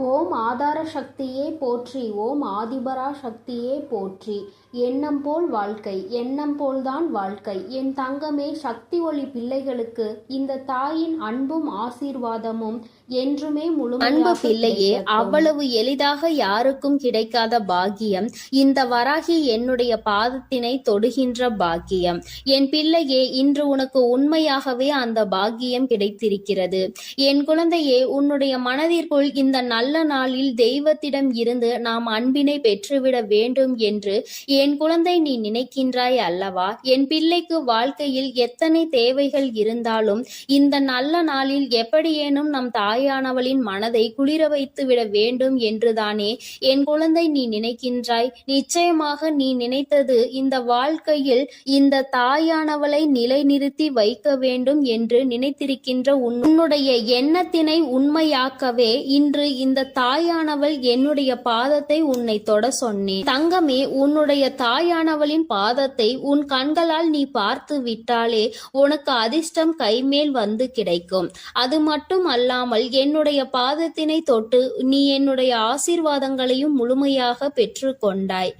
ஓம் ஆதார சக்தியே போற்றி, ஓம் ஆதிபரா சக்தியே போற்றி. எண்ணம் போல் வாழ்க்கை, எண்ணம் போல்தான் வாழ்க்கை. என் தங்கமே, சக்தி ஒளி பிள்ளைகளுக்கு இந்த தாயின் அன்பும் ஆசீர்வாதமும் என்றுமே முழுமையாக அன்பு பிள்ளையே, அவ்வளவு எளிதாக யாருக்கும் கிடைக்காத பாக்கியம் இந்த வராகி என்னுடைய பாதத்தினை தொடுகின்ற பாக்கியம். என் பிள்ளையே, இன்று உனக்கு உண்மையாகவே அந்த பாக்கியம் கிடைத்திருக்கிறது. என் குழந்தையே, உன்னுடைய மனதிற்குள் இந்த நல்ல நாளில் தெய்வத்திடம் இருந்து நாம் அன்பினை பெற்றுவிட வேண்டும் என்று என் குழந்தை நீ நினைக்கின்றாய் அல்லவா? என் பிள்ளைக்கு வாழ்க்கையில் எத்தனை தேவைகள் இருந்தாலும் இந்த நல்ல நாளில் எப்படியேனும் நம் தாயானவளின் மனதை குளிர வைத்து விட வேண்டும் என்றுதானே என் குழந்தை நீ நினைக்கின்றாய். நிச்சயமாக நீ நினைத்தது இந்த வாழ்க்கையில் இந்த தாயானவளை நிலைநிறுத்தி வைக்க வேண்டும் என்று நினைத்திருக்கின்ற உன்னுடைய எண்ணத்தினை உண்மையாக்கவே இன்று இந்த தாயானவள் என்னுடைய பாதத்தை உன்னை தொட சொன்னேன். தங்கமே, உன்னுடைய தாயானவளின் பாதத்தை உன் கண்களால் நீ பார்த்து விட்டாலே உனக்கு அதிர்ஷ்டம் கைமேல் வந்து கிடைக்கும். அது மட்டும் அல்லாமல் என்னுடைய பாதத்தினை தொட்டு நீ என்னுடைய ஆசீர்வாதங்களையும் முழுமையாக பெற்று கொண்டாய்.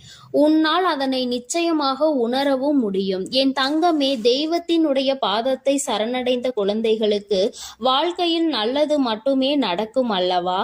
உன்னால் அதனை நிச்சயமாக உணரவும் முடியும். என் தங்கமே, தெய்வத்தினுடைய பாதத்தை சரணடைந்த குழந்தைகளுக்கு வாழ்க்கையில் நல்லது மட்டுமே நடக்கும் அல்லவா?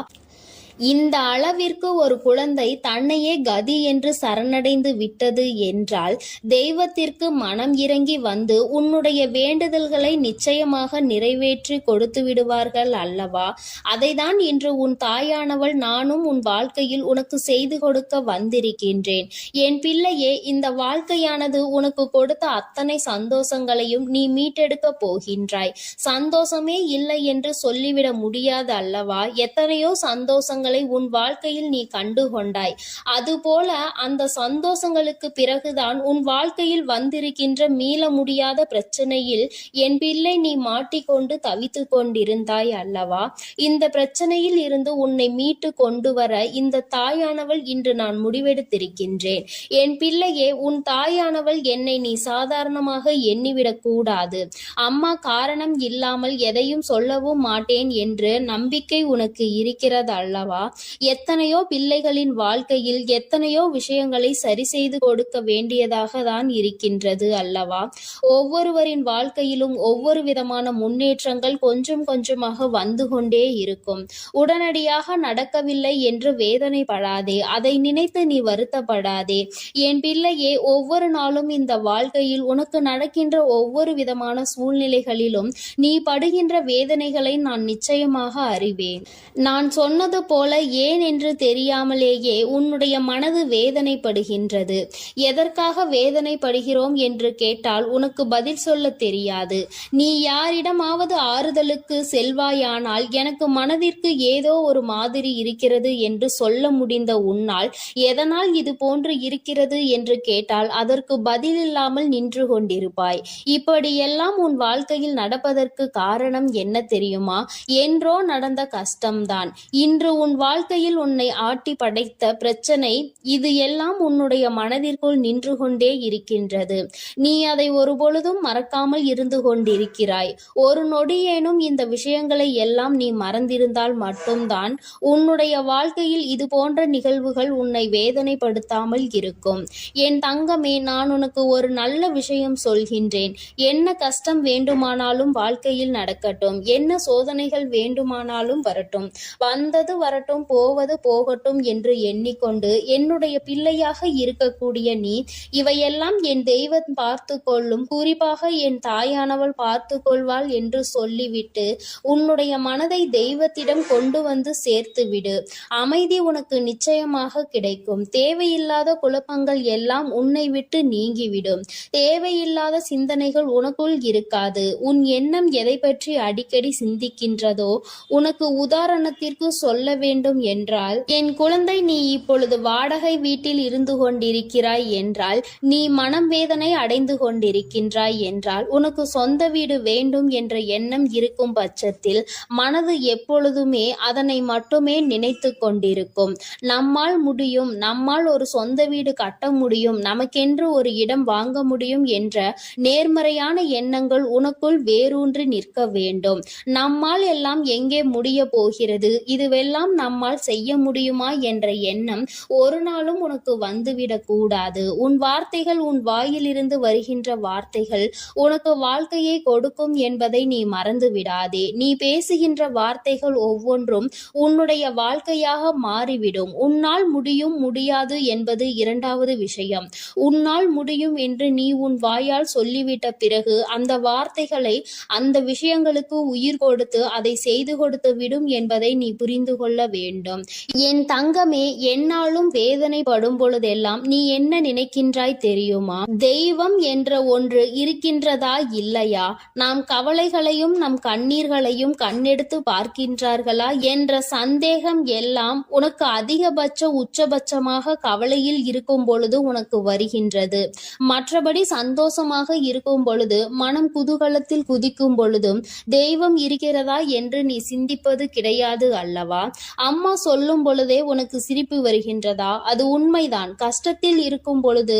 இந்த அளவிற்கு ஒரு குழந்தை தன்னையே கதி என்று சரணடைந்து விட்டது என்றால் தெய்வத்திற்கு மனம் இறங்கி வந்து உன்னுடைய வேண்டுதல்களை நிச்சயமாக நிறைவேற்றி கொடுத்து விடுவார்கள் அல்லவா? அதைதான் இன்று உன் தாயானவள் நானும் உன் வாழ்க்கையில் உனக்கு செய்து கொடுக்க வந்திருக்கின்றேன். என் பிள்ளையே, இந்த வாழ்க்கையானது உனக்கு கொடுத்த அத்தனை சந்தோஷங்களையும் நீ மீட்டெடுக்க போகின்றாய். சந்தோஷமே இல்லை என்று சொல்லிவிட முடியாது அல்லவா? எத்தனையோ சந்தோஷங்கள் உன் வாழ்க்கையில் நீ கண்டு கொண்டாய். அதுபோல அந்த சந்தோஷங்களுக்கு பிறகுதான் உன் வாழ்க்கையில் வந்திருக்கின்ற மீள முடியாத பிரச்சனையில் என் பிள்ளை நீ மாட்டிக்கொண்டு தவித்து கொண்டிருந்தாய் அல்லவா? இந்த பிரச்சனையில் இருந்து உன்னை மீட்டு கொண்டு வர இந்த தாயானவள் இன்று நான் முடிவெடுத்திருக்கின்றேன். என் பிள்ளையே, உன் தாயானவள் என்னை நீ சாதாரணமாக எண்ணிவிடக் கூடாது. அம்மா காரணம் இல்லாமல் எதையும் சொல்லவும் மாட்டேன் என்று நம்பிக்கை உனக்கு இருக்கிறது அல்லவா? எத்தனையோ பிள்ளைகளின் வாழ்க்கையில் எத்தனையோ விஷயங்களை சரி செய்து கொடுக்க வேண்டியதாக தான் இருக்கின்றது அல்லவா? ஒவ்வொருவரின் வாழ்க்கையிலும் ஒவ்வொரு விதமான முன்னேற்றங்கள் கொஞ்சம் கொஞ்சமாக வந்து கொண்டே இருக்கும். உடனடியாக நடக்கவில்லை என்று வேதனைப்படாதே, அதை நினைத்து நீ வருத்தப்படாதே. என் பிள்ளையே, ஒவ்வொரு நாளும் இந்த வாழ்க்கையில் உனக்கு நடக்கின்ற ஒவ்வொரு விதமான சூழ்நிலைகளிலும் நீ படுகின்ற வேதனைகளை நான் நிச்சயமாக அறிவேன். நான் சொன்னது போல ஏன் என்று தெரியாமலேயே உன்னுடைய மனது வேதனைப்படுகின்றது. எதற்காக வேதனைப்படுகிறோம் என்று கேட்டால் உனக்கு பதில் சொல்ல தெரியாது. நீ யாரிடமாவது ஆறுதலுக்கு செல்வாயானால் எனக்கு மனதிற்கு ஏதோ ஒரு மாதிரி இருக்கிறது என்று சொல்ல முடிந்த உன்னால் எதனால் இது போன்று இருக்கிறது என்று கேட்டால் அதற்கு பதில் இல்லாமல் நின்று கொண்டிருப்பாய். இப்படியெல்லாம் உன் வாழ்க்கையில் நடப்பதற்கு காரணம் என்ன தெரியுமா? என்றோ நடந்த கஷ்டம்தான் இன்று உன் வாழ்க்கையில் உன்னை ஆட்டி படைத்த பிரச்சனை. இது எல்லாம் உன்னுடைய மனதிற்குள் நின்று கொண்டே இருக்கின்றது. நீ அதை ஒருபொழுதும் மறக்காமல் இருந்து கொண்டிருக்கிறாய். ஒரு நொடியேனும் இந்த விஷயங்களை எல்லாம் நீ மறந்திருந்தால் மட்டும்தான் உன்னுடைய வாழ்க்கையில் இது போன்ற நிகழ்வுகள் உன்னை வேதனைப்படுத்தாமல் இருக்கும். என் தங்கமே, நான் உனக்கு ஒரு நல்ல விஷயம் சொல்கின்றேன். என்ன கஷ்டம் வேண்டுமானாலும் வாழ்க்கையில் நடக்கட்டும், என்ன சோதனைகள் வேண்டுமானாலும் வரட்டும், வந்தது வரட்டும், போவது போகட்டும் என்று எண்ணிக்கொண்டு என்னுடைய பிள்ளையாக இருக்கக்கூடிய நீ இவையெல்லாம் என் தெய்வம் பார்த்து கொள்ளும், குறிப்பாக என் தாயானவள் பார்த்து கொள்வாள் என்று சொல்லிவிட்டு உன்னுடைய மனதை தெய்வத்திடம் கொண்டு வந்து சேர்த்து விடு. அமைதி உனக்கு நிச்சயமாக கிடைக்கும். தேவையில்லாத குழப்பங்கள் எல்லாம் உன்னை விட்டு நீங்கிவிடும். தேவையில்லாத சிந்தனைகள் உனக்குள் இருக்காது. உன் எண்ணம் எதை பற்றி அடிக்கடி சிந்திக்கின்றதோ, உனக்கு உதாரணத்திற்கு சொல்ல வேண்டும் என்றால், என் குழந்தை, நீ இப்பொழுது வாடகை வீட்டில் இருந்து கொண்டிருக்கிறாய் என்றால், நீ மனம் வேதனை அடைந்து கொண்டிருக்கின்றாய் என்றால், உனக்கு சொந்த வீடு வேண்டும் என்ற எண்ணம் இருக்கும் பட்சத்தில் மனது எப்பொழுதுமே அதனை மட்டுமே நினைத்து கொண்டிருக்கும். நம்மால் முடியும், நம்மால் ஒரு சொந்த வீடு கட்ட முடியும், நமக்கென்று ஒரு இடம் வாங்க முடியும் என்ற நேர்மறையான எண்ணங்கள் உனக்குள் வேரூன்றி நிற்க வேண்டும். நம்மால் எல்லாம் எங்கே முடிய போகிறது, இதுவெல்லாம் நம்மால் செய்ய முடியுமா என்ற எண்ணம் ஒரு நாளும் உனக்கு வந்துவிடக் கூடாது. உன் வார்த்தைகள், உன் வாயிலிருந்து வருகின்ற வார்த்தைகள் உனக்கு வாழ்க்கையை கொடுக்கும் என்பதை நீ மறந்து விடாதே. நீ பேசுகின்ற வார்த்தைகள் ஒவ்வொன்றும் உன்னுடைய வாழ்க்கையாக மாறிவிடும். உன்னால் முடியும், முடியாது என்பது இரண்டாவது விஷயம். உன்னால் முடியும் என்று நீ உன் வாயால் சொல்லிவிட்ட பிறகு அந்த வார்த்தைகளை, அந்த விஷயங்களுக்கு உயிர் கொடுத்து அதை செய்து கொடுத்து விடும் என்பதை நீ புரிந்து கொள்ள வேண்டும். என் தங்கமே, என்னாலும் வேதனைப்படும் பொழுதெல்லாம் நீ என்ன நினைக்கின்றாய் தெரியுமா? தெய்வம் என்ற ஒன்று இருக்கின்றதா இல்லையா? நாம் கவலைகளையும் நம் கண்ணீர்களையும் கண்ணெடுத்து பார்க்கின்றார்களா என்ற சந்தேகம் எல்லாம் உனக்கு அதிகபட்ச உச்சபட்சமாக கவலையில் இருக்கும் பொழுது உனக்கு வருகின்றது. மற்றபடி சந்தோஷமாக இருக்கும் பொழுது, மனம் குதூகலத்தில் குதிக்கும் பொழுதும் தெய்வம் இருக்கிறதா என்று நீ சிந்திப்பது கிடையாது அல்லவா? அம்மா சொல்லும் பொழுதே உனக்கு சிரிப்பு வருகின்றதா? அது உண்மைதான். கஷ்டத்தில் இருக்கும் பொழுது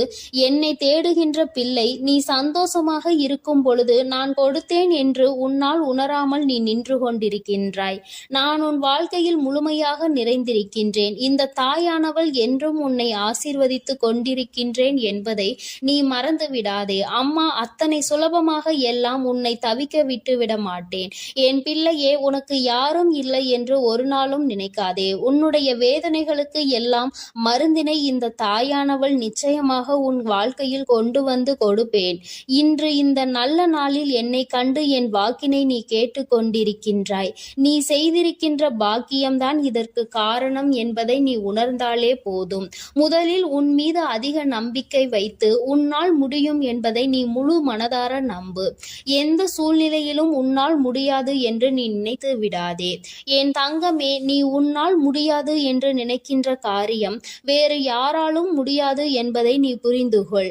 என்னை தேடுகின்ற பிள்ளை, நீ சந்தோஷமாக இருக்கும் பொழுது நான் கொடுத்தேன் என்று உன்னால் உணராமல் நீ நின்று கொண்டிருக்கின்றாய். நான் உன் வாழ்க்கையில் முழுமையாக நிறைந்திருக்கின்றேன். இந்த தாயானவள் என்றும் உன்னை ஆசீர்வதித்து கொண்டிருக்கின்றேன் என்பதை நீ மறந்து விடாதே. அம்மா அத்தனை சுலபமாக எல்லாம் உன்னை தவிக்க விட்டு விட மாட்டேன். என் பிள்ளையே, உனக்கு யாரும் இல்லை என்று ஒரு நாளும் நினைக்காதே. உன்னுடைய வேதனைகளுக்கு எல்லாம் மருந்தினை இந்த தாயானவள் நிச்சயமாக உன் வாழ்க்கையில் கொண்டு வந்து கொடுப்பேன். இன்று இந்த நல்ல நாளில் என்னை கண்டு என் வாக்கினை நீ கேட்டு கொண்டிருக்கின்றாய். நீ செய்திருக்கின்ற பாக்கியம்தான் இதற்கு காரணம் என்பதை நீ உணர்ந்தாலே போதும். முதலில் உன் மீது அதிக நம்பிக்கை வைத்து உன்னால் முடியும் என்பதை நீ முழு மனதார நம்பு. எந்த சூழ்நிலையிலும் உன்னால் முடியாது என்று நீ நினைத்து விடாதே. என் தங்கமே, நீ உன்னால் முடியாது என்று நினைக்கின்ற காரியம் வேறு யாராலும் முடியாது என்பதை நீ புரிந்து கொள்.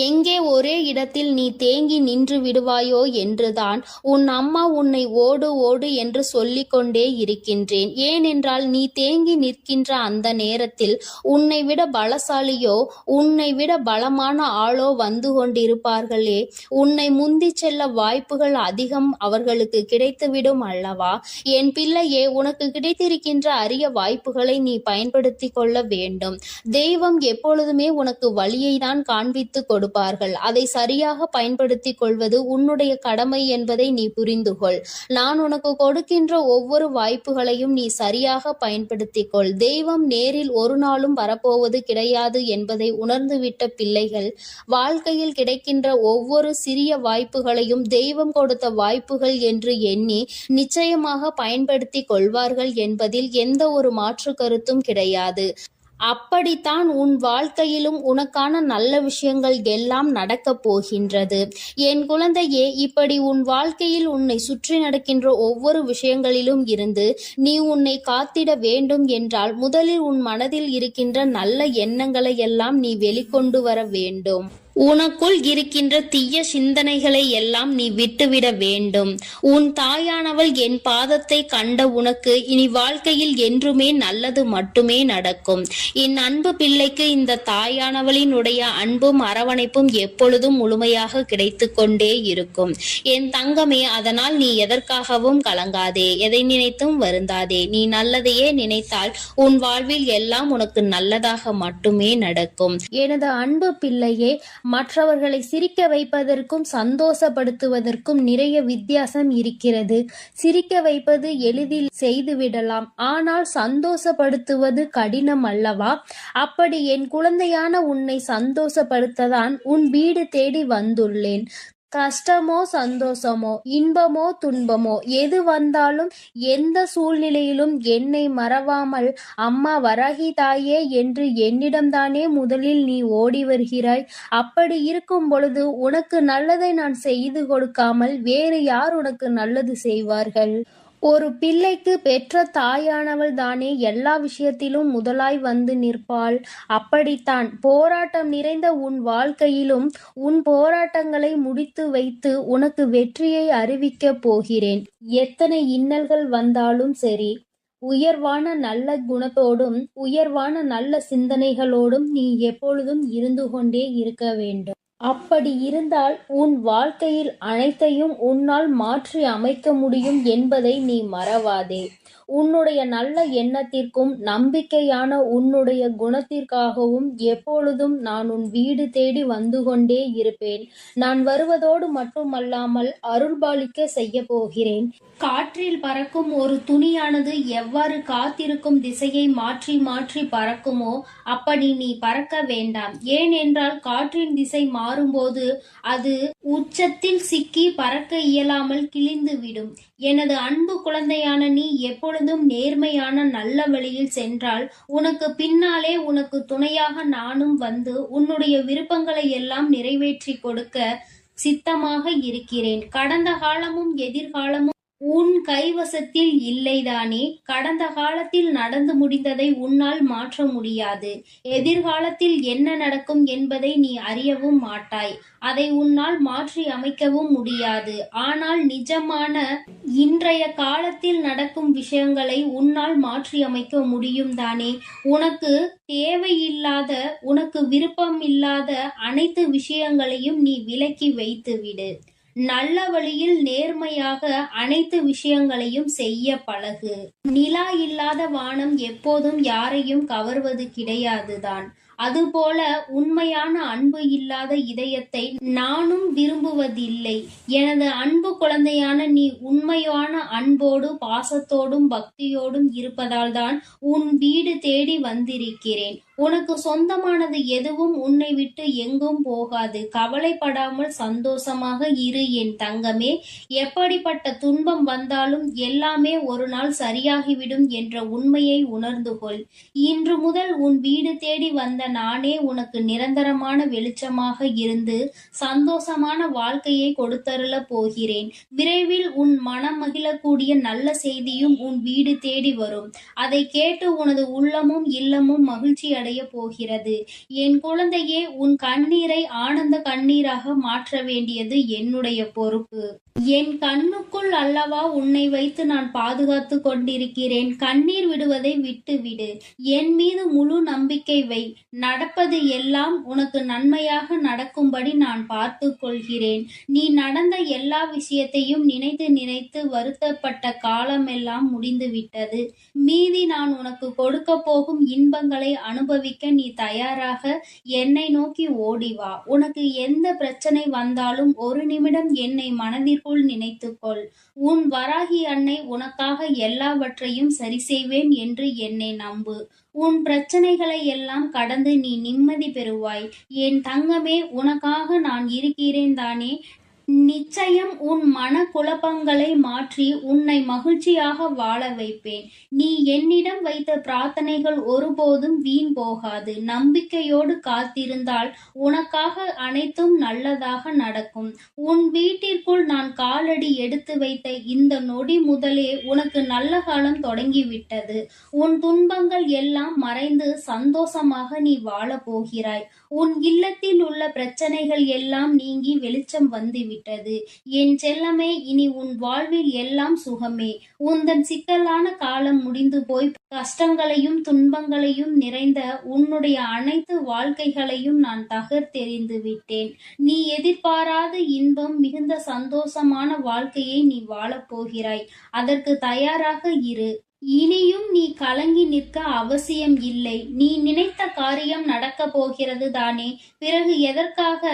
எங்கே ஒரே இடத்தில் நீ தேங்கி நின்று விடுவாயோ என்றுதான் உன் அம்மா உன்னை ஓடு ஓடு என்று சொல்லிக் கொண்டே இருக்கின்றேன். ஏனென்றால் நீ தேங்கி நிற்கின்ற அந்த நேரத்தில் உன்னை விட பலசாலியோ, உன்னை விட பலமான ஆளோ வந்து கொண்டிருப்பார்களே. உன்னை முந்தி செல்ல வாய்ப்புகள் அதிகம் அவர்களுக்கு கிடைத்துவிடும் அல்லவா? என் பிள்ளையே, உனக்கு கிடைத்திருக்கின்ற அரிய வாய்ப்புகளை நீ பயன்படுத்தி கொள்ள வேண்டும். தெய்வம் எப்பொழுதுமே உனக்கு வழியை தான் காண்பித்து கொடுப்பார்கள். அதை சரியாக பயன்படுத்தி கொள்வது உன்னுடைய கடமை என்பதை நீ புரிந்து கொள். நான் உனக்கு கொடுக்கின்ற ஒவ்வொரு வாய்ப்புகளையும் நீ சரியாக பயன்படுத்திக் கொள். தெய்வம் நேரில் ஒரு நாளும் வரப்போவது கிடையாது என்பதை உணர்ந்துவிட்ட பிள்ளைகள் வாழ்க்கையில் கிடைக்கின்ற ஒவ்வொரு சிறிய வாய்ப்புகளையும் தெய்வம் கொடுத்த வாய்ப்புகள் என்று எண்ணி நிச்சயமாக பயன்படுத்தி கொள்வார்கள் என்பதில் எந்த ஒரு மாற்று கருத்தும் கிடையாது. அப்படித்தான் உன் வாழ்க்கையிலும் உனக்கான நல்ல விஷயங்கள் எல்லாம் நடக்கப் போகின்றது. என் குழந்தையே, இப்படி உன் வாழ்க்கையில் உன்னை சுற்றி நடக்கின்ற ஒவ்வொரு விஷயங்களிலும் இருந்து நீ உன்னை காத்திட வேண்டும் என்றால் முதலில் உன் மனதில் இருக்கின்ற நல்ல எண்ணங்களை எல்லாம் நீ வெளிக்கொண்டு வர வேண்டும். உனக்குள் இருக்கின்ற தீய சிந்தனைகளை எல்லாம் நீ விட்டுவிட வேண்டும். உன் தாயானவள் என் பாதத்தை கண்ட உனக்கு இனி வாழ்க்கையில் என்றுமே நல்லது மட்டுமே நடக்கும். என் அன்பு பிள்ளைக்கு இந்த தாயானவளினுடைய அன்பும் அரவணைப்பும் எப்பொழுதும் முழுமையாக கிடைத்து கொண்டே இருக்கும். என் தங்கமே, அதனால் நீ எதற்காகவும் கலங்காதே, எதை நினைத்தும் வருந்தாதே. நீ நல்லதையே நினைத்தால் உன் வாழ்வில் எல்லாம் உனக்கு நல்லதாக மட்டுமே நடக்கும். எனது அன்பு பிள்ளையே, மற்றவர்களை சிரிக்க வைப்பதற்கும் சந்தோஷப்படுத்துவதற்கும் நிறைய வித்தியாசம் இருக்கிறது. சிரிக்க வைப்பது எளிதில் செய்துவிடலாம், ஆனால் சந்தோஷப்படுத்துவது கடினம் அல்லவா? அப்படி என் குழந்தையான உன்னை சந்தோஷப்படுத்ததான் உன் வீடு தேடி வந்துள்ளேன். கஷ்டமோ சந்தோஷமோ, இன்பமோ துன்பமோ, எது வந்தாலும் எந்த சூழ்நிலையிலும் என்னை மறவாமல் அம்மா வராகி தாயே என்று என்னிடம்தானே முதலில் நீ ஓடி வருகிறாய். அப்படி இருக்கும் பொழுது உனக்கு நல்லதை நான் செய்து கொடுக்காமல் வேறு யார் உனக்கு நல்லது செய்வார்கள்? ஒரு பிள்ளைக்கு பெற்ற தாயானவள் தானே எல்லா விஷயத்திலும் முதலாய் வந்து நிற்பாள். அப்படித்தான் போராட்டம் நிறைந்த உன் வாழ்க்கையிலும் உன் போராட்டங்களை முடித்து வைத்து உனக்கு வெற்றியை அறிவிக்கப் போகிறேன். எத்தனை இன்னல்கள் வந்தாலும் சரி, உயர்வான நல்ல குணத்தோடும் உயர்வான நல்ல சிந்தனைகளோடும் நீ எப்பொழுதும் இருந்து கொண்டே இருக்க வேண்டும். அப்படி இருந்தால் உன் வாழ்க்கையில் அனைத்தையும் உன்னால் மாற்றி அமைக்க முடியும் என்பதை நீ மறவாதே. உன்னுடைய நல்ல எண்ணத்திற்கும் நம்பிக்கையான உன்னுடைய குணத்திற்காகவும் எப்பொழுதும் நான் உன் வீடு தேடி வந்து கொண்டே இருப்பேன். நான் வருவதோடு மட்டுமல்லாமல் அருள்பாலிக்க செய்ய போகிறேன். காற்றில் பறக்கும் ஒரு துணியானது எவ்வாறு காத்திருக்கும் திசையை மாற்றி மாற்றி பறக்குமோ அப்படி நீ பறக்க வேண்டாம். ஏனென்றால் காற்றின் திசை மாறும்போது அது உச்சத்தில் சிக்கி பறக்க இயலாமல் கிழிந்துவிடும். எனது அன்பு குழந்தையான நீ எப்பொழுதும் நேர்மையான நல்ல வழியில் சென்றால் உனக்கு பின்னாலே உனக்கு துணையாக நானும் வந்து உன்னுடைய விருப்பங்களை எல்லாம் நிறைவேற்றி கொடுக்க சித்தமாக இருக்கிறேன். கடந்த காலமும் எதிர்காலமும் உன் கைவசத்தில் இல்லைதானே? கடந்த காலத்தில் நடந்து முடிந்ததை உன்னால் மாற்ற முடியாது. எதிர்காலத்தில் என்ன நடக்கும் என்பதை நீ அறியவும் மாட்டாய். அதை உன்னால் மாற்றி அமைக்கவும் முடியாது. ஆனால் நிஜமான இன்றைய காலத்தில் நடக்கும் விஷயங்களை உன்னால் மாற்றி அமைக்க முடியும் தானே? உனக்கு தேவையில்லாத, உனக்கு விருப்பமில்லாத அனைத்து விஷயங்களையும் நீ விலக்கி வைத்துவிடு. நல்ல வழியில் நேர்மையாக அனைத்து விஷயங்களையும் செய்ய பழகு. நிலா இல்லாத வானம் எப்போதும் யாரையும் கவர்வது கிடையாதுதான். அதுபோல உண்மையான அன்பு இல்லாத இதயத்தை நானும் விரும்புவதில்லை. எனது அன்பு குழந்தையான நீ உண்மையான அன்போடு பாசத்தோடும் பக்தியோடும் இருப்பதால் தான் உன் வீடு தேடி வந்திருக்கிறேன். உனக்கு சொந்தமானது எதுவும் உன்னை விட்டு எங்கும் போகாது. கவலைப்படாமல் சந்தோஷமாக இரு என் தங்கமே. எப்படிப்பட்ட துன்பம் வந்தாலும் எல்லாமே ஒரு நாள் சரியாகிவிடும் என்ற உண்மையை உணர்ந்து கொள். இன்று முதல் உன் வீடு தேடி வந்த நானே உனக்கு நிரந்தரமான வெளிச்சமாக இருந்து சந்தோஷமான வாழ்க்கையை கொடுத்தருள போகிறேன். விரைவில் உன் மனம் மகிழக்கூடிய நல்ல செய்தியும் உன் வீடு தேடி வரும். அதை கேட்டு உனது உள்ளமும் இல்லமும் மகிழ்ச்சி அடைய போகிறது. என் குழந்தையே, உன் கண்ணீரை ஆனந்த கண்ணீராக மாற்ற வேண்டியது என்னுடைய பொறுப்பு. என் கண்ணுக்குள் அல்லவா உன்னை வைத்து நான் பாதுகாத்து கொண்டிருக்கிறேன். கண்ணீர் விடுவதை விட்டுவிடு. என் மீது முழு நம்பிக்கை வை. நடப்பது எல்லாம் உனக்கு நன்மையாக நடக்கும்படி நான் பார்த்து கொள்கிறேன். நீ நடந்த எல்லா விஷயத்தையும் நினைத்து நினைத்து வருத்தப்பட்ட காலமெல்லாம் முடிந்துவிட்டது. மீதி நான் உனக்கு கொடுக்க போகும் இன்பங்களை அனுபவிக்க நீ தயாராக என்னை நோக்கி ஓடிவா. உனக்கு எந்த பிரச்சனை வந்தாலும் ஒரு நிமிடம் என்னை மனதிற்குள் நினைத்துக்கொள். உன் வராகி அன்னை உனக்காக எல்லாவற்றையும் சரி செய்வேன் என்று என்னை நம்பு. உன் பிரச்சனைகளை எல்லாம் கடந்து நீ நிம்மதி பெறுவாய். என் தங்கமே, உனக்காக நான் இருக்கிறேன் தானே? நிச்சயம் உன் மன குழப்பங்களை மாற்றி உன்னை மகிழ்ச்சியாக வாழ வைப்பேன். நீ என்னிடம் வைத்த பிரார்த்தனைகள் ஒருபோதும் வீண் போகாது. நம்பிக்கையோடு காத்திருந்தால் உனக்காக அனைத்தும் நல்லதாக நடக்கும். உன் வீட்டிற்குள் நான் காலடி எடுத்து வைத்த இந்த நொடி முதலே உனக்கு நல்ல காலம் தொடங்கிவிட்டது. உன் துன்பங்கள் எல்லாம் மறைந்து சந்தோஷமாக நீ வாழ போகிறாய். உன் இல்லத்தில் உள்ள பிரச்சனைகள் எல்லாம் நீங்கி வெளிச்சம் வந்துவிட்டது. என் செல்லமே, இனி உன் வாழ்வில் எல்லாம் சுகமே. உந்தன் சிக்கலான காலம் முடிந்து போய் கஷ்டங்களையும் துன்பங்களையும் நிறைந்த உன்னுடைய அனைத்து வாழ்க்கைகளையும் நான் தகர்த்தெறிந்து விட்டேன். நீ எதிர்பாராத இன்பம் மிகுந்த சந்தோஷமான வாழ்க்கையை நீ வாழப் போகிறாய். அதற்கு தயாராக இரு. இனியும் நீ கலங்கி நிற்க அவசியம் இல்லை. நீ நினைத்த காரியம் நடக்கப் போகிறது தானே? பிறகு எதற்காக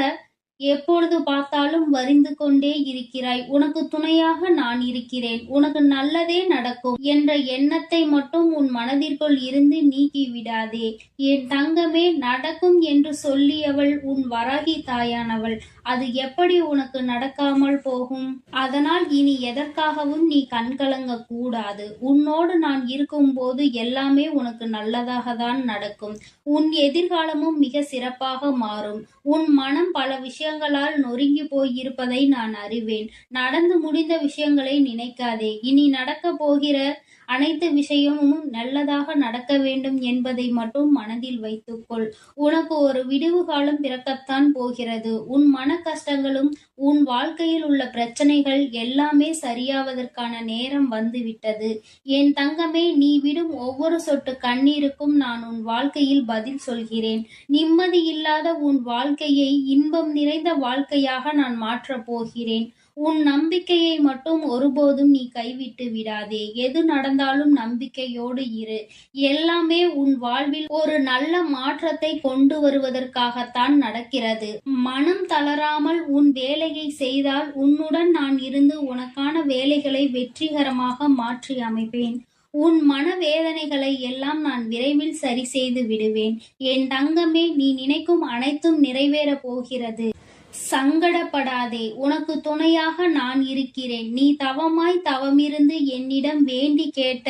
எப்பொழுது பார்த்தாலும் வரிந்து கொண்டே இருக்கிறாய்? உனக்கு துணையாக நான் இருக்கிறேன். உனக்கு நல்லதே நடக்கும் என்ற எண்ணத்தை மட்டும் உன் மனதிற்குள் இருந்து நீக்கி விடாதே. என் தங்கமே, நடக்கும் என்று சொல்லியவள் உன் வராகி தாயானவள். அது எப்படி உனக்கு நடக்காமல் போகும்? அதனால் இனி எதற்காகவும் நீ கண்கலங்க கூடாது. உன்னோடு நான் இருக்கும்போது எல்லாமே உனக்கு நல்லதாக தான் நடக்கும். உன் எதிர்காலமும் மிக சிறப்பாக மாறும். உன் மனம் பல விஷயங்களால் நொறுங்கி போயிருப்பதை நான் அறிவேன். நடந்து முடிந்த விஷயங்களை நினைக்காதே. இனி நடக்க போகிற அனைத்து விஷயமும் நல்லதாக நடக்க வேண்டும் என்பதை மட்டும் மனதில் வைத்துக்கொள். உனக்கு ஒரு விடிவு காலம் பிறக்கத்தான் போகிறது. உன் மன கஷ்டங்களும் உன் வாழ்க்கையில் உள்ள பிரச்சனைகள் எல்லாமே சரியாவதற்கான நேரம் வந்துவிட்டது. என் தங்கமே, நீ விடும் ஒவ்வொரு சொட்டு கண்ணீருக்கும் நான் உன் வாழ்க்கையில் பதில் சொல்கிறேன். நிம்மதி இல்லாத உன் வாழ்க்கையை இன்பம் நிறைந்த வாழ்க்கையாக நான் மாற்றப் போகிறேன். உன் நம்பிக்கையை மட்டும் ஒருபோதும் நீ கைவிட்டு விடாதே. எது நடந்தாலும் நம்பிக்கையோடு இரு. எல்லாமே உன் வாழ்வில் ஒரு நல்ல மாற்றத்தை கொண்டு வருவதற்காகத்தான் நடக்கிறது. மனம் தளராமல் உன் வேலையை செய்தால் உன்னுடன் நான் இருந்து உனக்கான வேலைகளை வெற்றிகரமாக மாற்றி அமைப்பேன். உன் மனவேதனைகளை எல்லாம் நான் விரைவில் சரி செய்து விடுவேன். என் தங்கமே, நீ நினைக்கும் அனைத்தும் நிறைவேறப் போகிறது. சங்கடப்படாதே, உனக்கு துணையாக நான் இருக்கிறேன். நீ தவமிருந்து என்னிடம் வேண்டி கேட்ட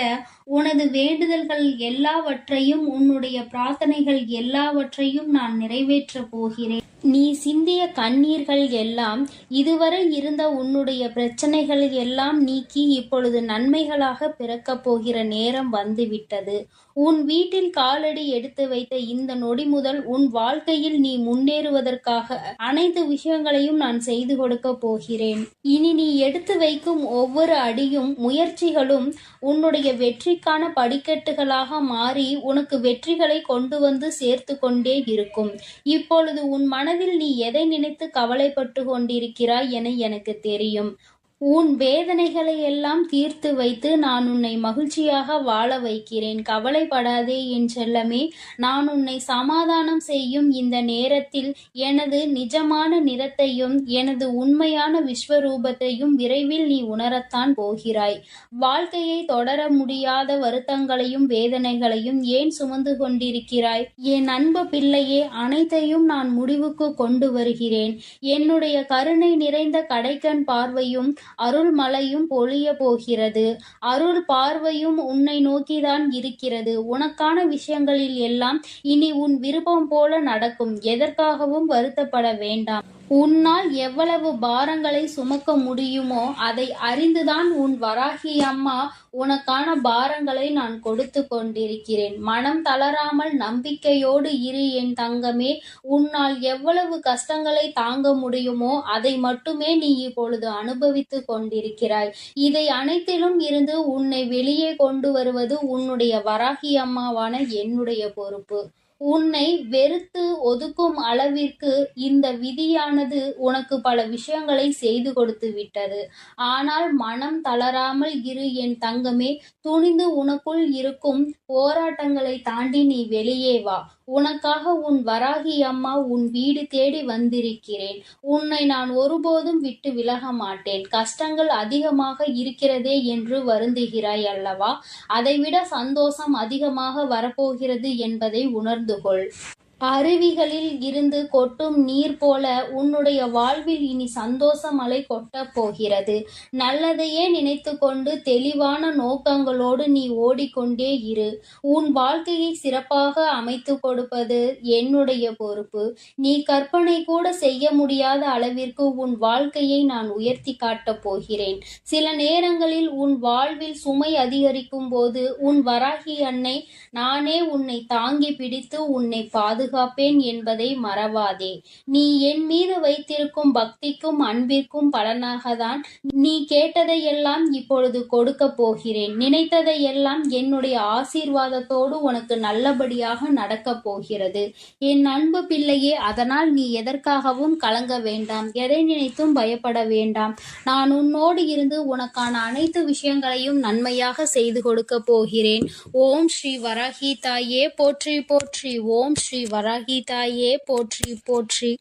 உனது வேண்டுதல்கள் எல்லாவற்றையும், உன்னுடைய பிரார்த்தனைகள் எல்லாவற்றையும் நான் நிறைவேற்றப் போகிறேன். நீ சிந்திய கண்ணீர்கள் எல்லாம், இதுவரை இருந்த உன்னுடைய பிரச்சனைகள் எல்லாம் நீக்கி இப்பொழுது நன்மைகளாக பிறக்கப் போகிற நேரம் வந்துவிட்டது. உன் வீட்டில் காலடி எடுத்து வைத்த இந்த நொடி முதல் உன் வாழ்க்கையில் நீ முன்னேறுவதற்காக அனைத்து விஷயங்களையும் நான் செய்து கொடுக்க போகிறேன். இனி நீ எடுத்து வைக்கும் ஒவ்வொரு அடியும் முயற்சிகளும் உன்னுடைய வெற்றிக்கான படிக்கட்டுகளாக மாறி உனக்கு வெற்றிகளை கொண்டு வந்து சேர்த்து கொண்டே இருக்கும். இப்பொழுது உன் மனதில் நீ எதை நினைத்து கவலைப்பட்டு கொண்டிருக்கிறாய் என எனக்கு தெரியும். உன் வேதனைகளை எல்லாம் தீர்த்து வைத்து நான் உன்னை மகிழ்ச்சியாக வாழ வைக்கிறேன். கவலைப்படாதே என் செல்லமே. நான் உன்னை சமாதானம் செய்யும் இந்த நேரத்தில் எனது நிஜமான நிறத்தையும் எனது உண்மையான விஸ்வரூபத்தையும் விரைவில் நீ உணரத்தான் போகிறாய். வாழ்க்கையை தொடர முடியாத வருத்தங்களையும் வேதனைகளையும் ஏன் சுமந்து கொண்டிருக்கிறாய்? என் அன்பு பிள்ளையே, அனைத்தையும் நான் முடிவுக்கு கொண்டு வருகிறேன். என்னுடைய கருணை நிறைந்த கடைக்கண் பார்வையும் அருள் மழையும் பொழிய போகிறது. அருள் பார்வையும் உன்னை நோக்கிதான் இருக்கிறது. உனக்கான விஷயங்களில் எல்லாம் இனி உன் விருப்பம் போல நடக்கும். எதற்காகவும் வருத்தப்பட வேண்டாம். உன்னால் எவ்வளவு பாரங்களை சுமக்க முடியுமோ அதை அறிந்துதான் உன் வராகி அம்மா உனக்கான பாரங்களை நான் கொடுத்து கொண்டிருக்கிறேன். மனம் தளராமல் நம்பிக்கையோடு இரு என் தங்கமே. உன்னால் எவ்வளவு கஷ்டங்களை தாங்க முடியுமோ அதை மட்டுமே நீ இப்பொழுது அனுபவித்து கொண்டிருக்கிறாய். இதை அனைத்திலும் இருந்து உன்னை வெளியே கொண்டு வருவது உன்னுடைய வராகி அம்மாவான என்னுடைய பொறுப்பு. உன்னை வெறுத்து ஒதுக்கும் அளவிற்கு இந்த விதியானது உனக்கு பல விஷயங்களை செய்து கொடுத்து விட்டது. ஆனால் மனம் தளராமல் இரு என் தங்கமே. துணிந்து உனக்குள் இருக்கும் போராட்டங்களை தாண்டி நீ வெளியே வா. உனக்காக உன் வராகி அம்மா உன் வீடு தேடி வந்திருக்கிறேன். உன்னை நான் ஒருபோதும் விட்டு விலக மாட்டேன். கஷ்டங்கள் அதிகமாக இருக்கிறதே என்று வருந்துகிறாய் அல்லவா? அதைவிட சந்தோஷம் அதிகமாக வரப்போகிறது என்பதை உணர்ந்து கொள். அருவிகளில் இருந்து கொட்டும் நீர் போல உன்னுடைய வாழ்வில் இனி சந்தோஷ மழை கொட்டப் போகிறது. நல்லதையே நினைத்து கொண்டு தெளிவான நோக்கங்களோடு நீ ஓடிக்கொண்டே இரு. உன் வாழ்க்கையை சிறப்பாக அமைத்து கொடுப்பது என்னுடைய பொறுப்பு. நீ கற்பனை கூட செய்ய முடியாத அளவிற்கு உன் வாழ்க்கையை நான் உயர்த்தி காட்டப் போகிறேன். சில நேரங்களில் உன் வாழ்வில் சுமை அதிகரிக்கும் போது உன் வராகி அன்னை நானே உன்னை தாங்கி பிடித்து உன்னை பாதுகாப்பேன் என்பதை மறவாதே. நீ என் மீது வைத்திருக்கும் பக்திக்கும் அன்பிற்கும் பலனாகத்தான் நீ கேட்டதையெல்லாம் இப்பொழுது கொடுக்க போகிறேன். நினைத்ததையெல்லாம் என்னுடைய ஆசீர்வாதத்தோடு உனக்கு நல்லபடியாக நடக்கப் போகிறது. என் அன்பு பிள்ளையே, அதனால் நீ எதற்காகவும் கலங்க வேண்டாம். எதை நினைத்தும் பயப்பட வேண்டாம். நான் உன்னோடு இருந்து உனக்கான அனைத்து விஷயங்களையும் நன்மையாக செய்து கொடுக்க போகிறேன். ஓம் ஸ்ரீ வராகி தாயே போற்றி போற்றி. ஓம் ஸ்ரீ வராகி தாயே போற்றி போற்றி.